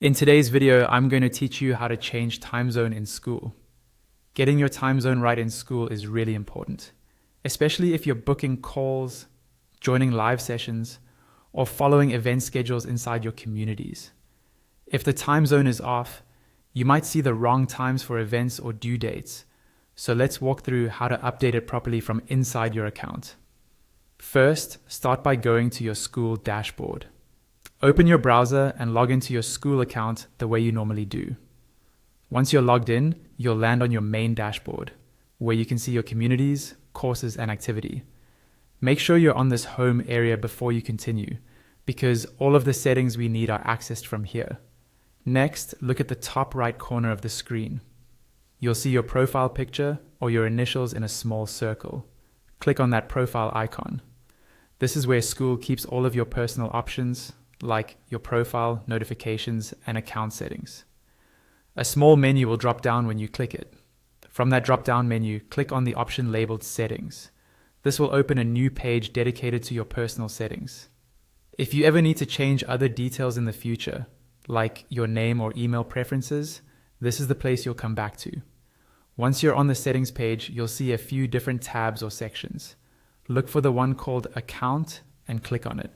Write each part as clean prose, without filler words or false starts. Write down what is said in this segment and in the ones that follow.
In today's video, I'm going to teach you how to change time zone in Skool. Getting your time zone right in Skool is really important, especially if you're booking calls, joining live sessions, or following event schedules inside your communities. If the time zone is off, you might see the wrong times for events or due dates. So let's walk through how to update it properly from inside your account. First, start by going to your Skool dashboard. Open your browser and log into your Skool account the way you normally do. Once you're logged in, you'll land on your main dashboard, where you can see your communities, courses, and activity. Make sure you're on this home area before you continue, because all of the settings we need are accessed from here. Next, look at the top right corner of the screen. You'll see your profile picture or your initials in a small circle. Click on that profile icon. This is where Skool keeps all of your personal options, like your profile, notifications, and account settings. A small menu will drop down when you click it. From that drop-down menu, click on the option labeled Settings. This will open a new page dedicated to your personal settings. If you ever need to change other details in the future, like your name or email preferences, this is the place you'll come back to. Once you're on the settings page, you'll see a few different tabs or sections. Look for the one called Account and click on it.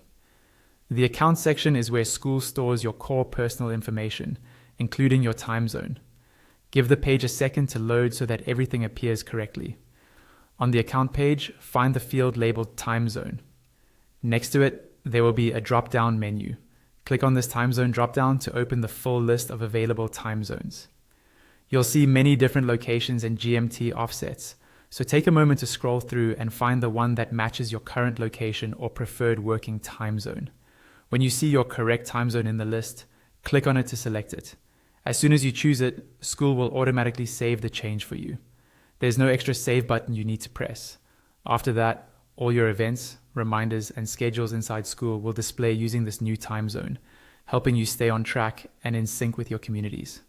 The account section is where Skool stores your core personal information, including your time zone. Give the page a second to load so that everything appears correctly. On the account page, find the field labeled Time Zone. Next to it, there will be a drop-down menu. Click on this time zone drop-down to open the full list of available time zones. You'll see many different locations and GMT offsets, so take a moment to scroll through and find the one that matches your current location or preferred working time zone. When you see your correct time zone in the list, click on it to select it. As soon as you choose it, Skool will automatically save the change for you. There's no extra save button you need to press. After that, all your events, reminders, and schedules inside Skool will display using this new time zone, helping you stay on track and in sync with your communities.